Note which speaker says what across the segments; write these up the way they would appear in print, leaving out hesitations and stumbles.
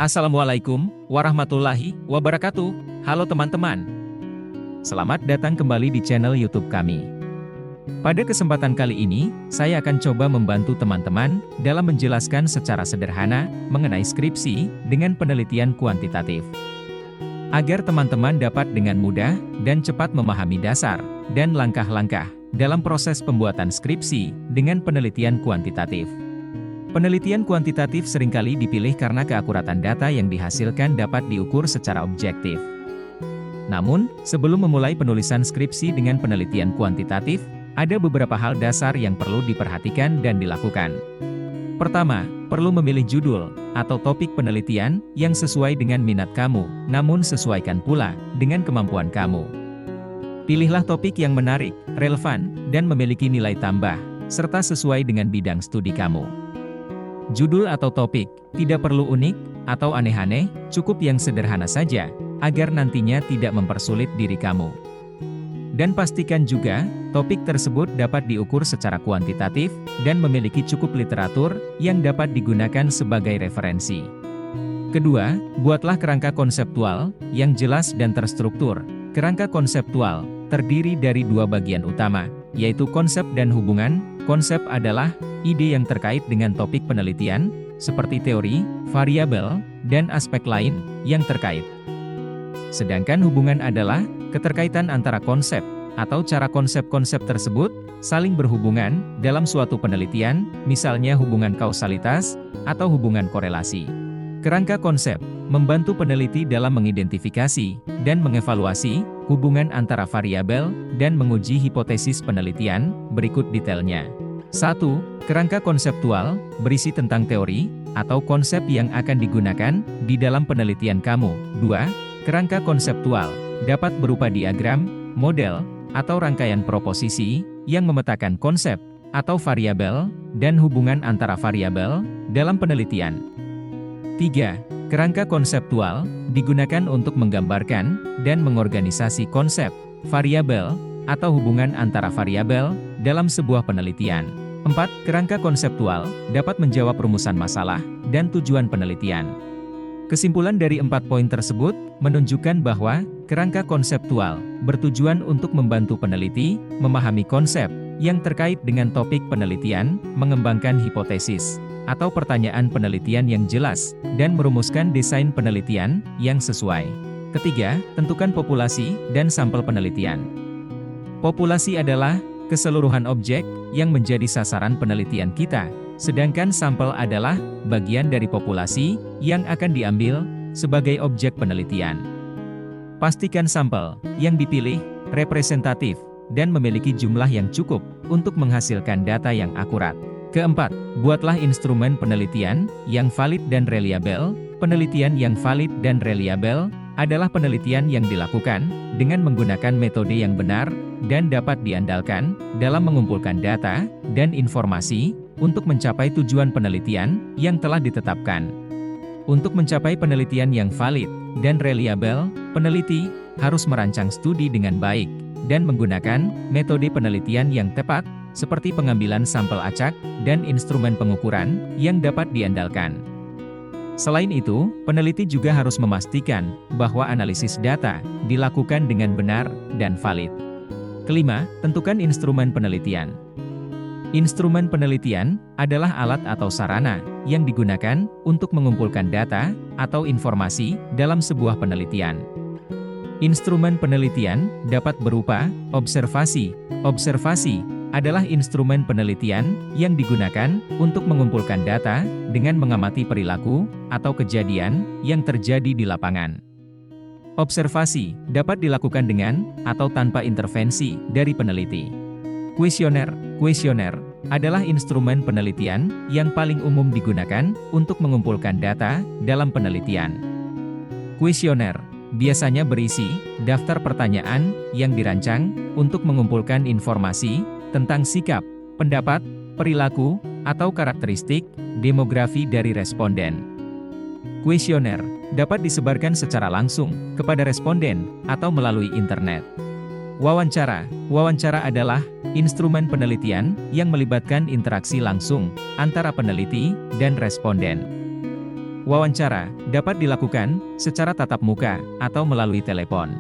Speaker 1: Assalamualaikum warahmatullahi wabarakatuh. Halo teman-teman. Selamat datang kembali di channel YouTube kami. Pada kesempatan kali ini, saya akan coba membantu teman-teman dalam menjelaskan secara sederhana mengenai skripsi dengan penelitian kuantitatif. Agar teman-teman dapat dengan mudah dan cepat memahami dasar dan langkah-langkah dalam proses pembuatan skripsi dengan penelitian kuantitatif. Penelitian kuantitatif seringkali dipilih karena keakuratan data yang dihasilkan dapat diukur secara objektif. Namun, sebelum memulai penulisan skripsi dengan penelitian kuantitatif, ada beberapa hal dasar yang perlu diperhatikan dan dilakukan. Pertama, perlu memilih judul atau topik penelitian yang sesuai dengan minat kamu, namun sesuaikan pula dengan kemampuan kamu. Pilihlah topik yang menarik, relevan, dan memiliki nilai tambah, serta sesuai dengan bidang studi kamu. Judul atau topik tidak perlu unik atau aneh-aneh, cukup yang sederhana saja, agar nantinya tidak mempersulit diri kamu. Dan pastikan juga, topik tersebut dapat diukur secara kuantitatif, dan memiliki cukup literatur yang dapat digunakan sebagai referensi. Kedua, buatlah kerangka konseptual yang jelas dan terstruktur. Kerangka konseptual terdiri dari dua bagian utama, yaitu konsep dan hubungan. Konsep adalah ide yang terkait dengan topik penelitian, seperti teori, variabel, dan aspek lain yang terkait. Sedangkan hubungan adalah keterkaitan antara konsep, atau cara konsep-konsep tersebut saling berhubungan dalam suatu penelitian, misalnya hubungan kausalitas, atau hubungan korelasi. Kerangka konsep membantu peneliti dalam mengidentifikasi dan mengevaluasi hubungan antara variabel dan menguji hipotesis penelitian. Berikut detailnya. 1. Kerangka konseptual berisi tentang teori atau konsep yang akan digunakan di dalam penelitian kamu. 2. Kerangka konseptual dapat berupa diagram, model, atau rangkaian proposisi yang memetakan konsep atau variabel dan hubungan antara variabel dalam penelitian. 3. Kerangka konseptual digunakan untuk menggambarkan dan mengorganisasi konsep, variabel, atau hubungan antara variabel dalam sebuah penelitian. 4. Kerangka konseptual dapat menjawab rumusan masalah dan tujuan penelitian. Kesimpulan dari 4 poin tersebut menunjukkan bahwa kerangka konseptual bertujuan untuk membantu peneliti memahami konsep yang terkait dengan topik penelitian, mengembangkan hipotesis atau pertanyaan penelitian yang jelas, dan merumuskan desain penelitian yang sesuai. Ketiga, tentukan populasi dan sampel penelitian. Populasi adalah keseluruhan objek yang menjadi sasaran penelitian kita, sedangkan sampel adalah bagian dari populasi yang akan diambil sebagai objek penelitian. Pastikan sampel yang dipilih representatif dan memiliki jumlah yang cukup untuk menghasilkan data yang akurat. Keempat, buatlah instrumen penelitian yang valid dan reliabel. Penelitian yang valid dan reliabel adalah penelitian yang dilakukan dengan menggunakan metode yang benar dan dapat diandalkan dalam mengumpulkan data dan informasi untuk mencapai tujuan penelitian yang telah ditetapkan. Untuk mencapai penelitian yang valid dan reliabel, peneliti harus merancang studi dengan baik dan menggunakan metode penelitian yang tepat, seperti pengambilan sampel acak dan instrumen pengukuran yang dapat diandalkan. Selain itu, peneliti juga harus memastikan bahwa analisis data dilakukan dengan benar dan valid. Kelima, tentukan instrumen penelitian. Instrumen penelitian adalah alat atau sarana yang digunakan untuk mengumpulkan data atau informasi dalam sebuah penelitian. Instrumen penelitian dapat berupa observasi. Observasi adalah instrumen penelitian yang digunakan untuk mengumpulkan data dengan mengamati perilaku atau kejadian yang terjadi di lapangan. Observasi dapat dilakukan dengan atau tanpa intervensi dari peneliti. Kuesioner. Kuesioner adalah instrumen penelitian yang paling umum digunakan untuk mengumpulkan data dalam penelitian. Kuesioner biasanya berisi daftar pertanyaan yang dirancang untuk mengumpulkan informasi tentang sikap, pendapat, perilaku, atau karakteristik demografi dari responden. Kuesioner dapat disebarkan secara langsung kepada responden atau melalui internet. Wawancara. Wawancara adalah instrumen penelitian yang melibatkan interaksi langsung antara peneliti dan responden. Wawancara dapat dilakukan secara tatap muka atau melalui telepon.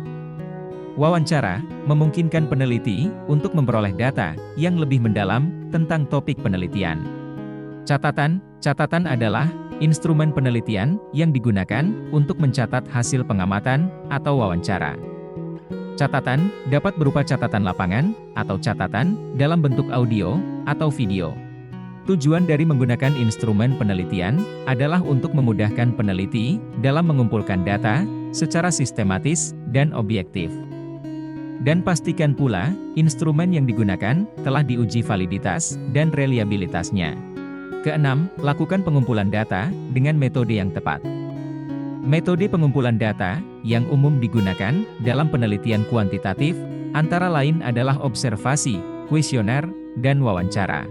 Speaker 1: Wawancara memungkinkan peneliti untuk memperoleh data yang lebih mendalam tentang topik penelitian. Catatan adalah instrumen penelitian yang digunakan untuk mencatat hasil pengamatan atau wawancara. Catatan dapat berupa catatan lapangan atau catatan dalam bentuk audio atau video. Tujuan dari menggunakan instrumen penelitian adalah untuk memudahkan peneliti dalam mengumpulkan data secara sistematis dan objektif. Dan pastikan pula, instrumen yang digunakan telah diuji validitas dan reliabilitasnya. Keenam, lakukan pengumpulan data dengan metode yang tepat. Metode pengumpulan data yang umum digunakan dalam penelitian kuantitatif antara lain adalah observasi, kuesioner, dan wawancara.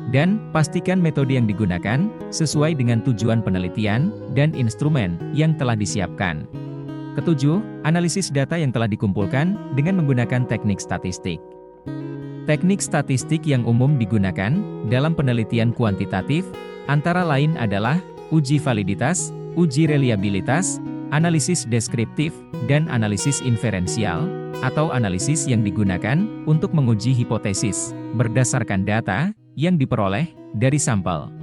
Speaker 1: Dan pastikan metode yang digunakan sesuai dengan tujuan penelitian dan instrumen yang telah disiapkan. Ketujuh, analisis data yang telah dikumpulkan dengan menggunakan teknik statistik. Teknik statistik yang umum digunakan dalam penelitian kuantitatif antara lain adalah uji validitas, uji reliabilitas, analisis deskriptif, dan analisis inferensial, atau analisis yang digunakan untuk menguji hipotesis berdasarkan data yang diperoleh dari sampel.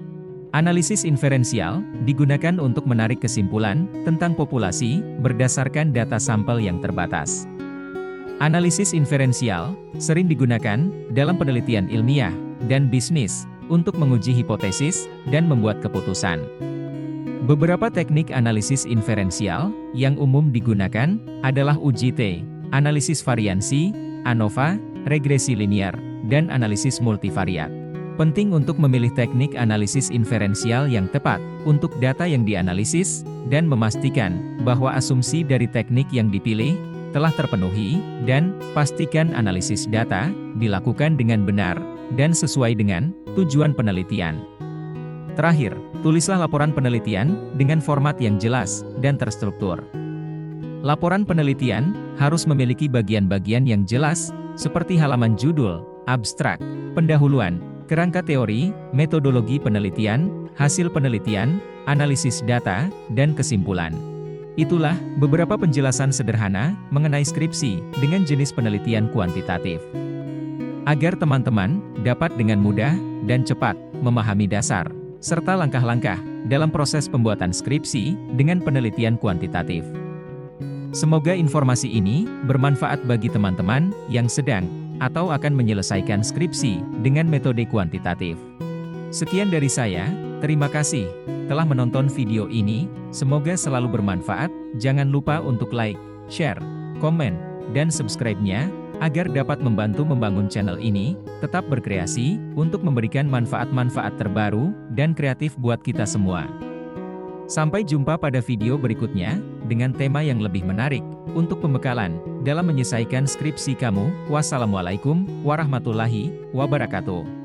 Speaker 1: Analisis inferensial digunakan untuk menarik kesimpulan tentang populasi berdasarkan data sampel yang terbatas. Analisis inferensial sering digunakan dalam penelitian ilmiah dan bisnis untuk menguji hipotesis dan membuat keputusan. Beberapa teknik analisis inferensial yang umum digunakan adalah uji T, analisis variansi, ANOVA, regresi linear, dan analisis multivariat. Penting untuk memilih teknik analisis inferensial yang tepat untuk data yang dianalisis, dan memastikan bahwa asumsi dari teknik yang dipilih telah terpenuhi, dan pastikan analisis data dilakukan dengan benar dan sesuai dengan tujuan penelitian. Terakhir, tulislah laporan penelitian dengan format yang jelas dan terstruktur. Laporan penelitian harus memiliki bagian-bagian yang jelas, seperti halaman judul, abstrak, pendahuluan, kerangka teori, metodologi penelitian, hasil penelitian, analisis data, dan kesimpulan. Itulah beberapa penjelasan sederhana mengenai skripsi dengan jenis penelitian kuantitatif. Agar teman-teman dapat dengan mudah dan cepat memahami dasar, serta langkah-langkah dalam proses pembuatan skripsi dengan penelitian kuantitatif. Semoga informasi ini bermanfaat bagi teman-teman yang sedang atau akan menyelesaikan skripsi dengan metode kuantitatif. Sekian dari saya, terima kasih telah menonton video ini, semoga selalu bermanfaat. Jangan lupa untuk like, share, komen, dan subscribe-nya, agar dapat membantu membangun channel ini, tetap berkreasi, untuk memberikan manfaat-manfaat terbaru, dan kreatif buat kita semua. Sampai jumpa pada video berikutnya, dengan tema yang lebih menarik, untuk pembekalan dalam menyelesaikan skripsi kamu. Wassalamualaikum warahmatullahi wabarakatuh.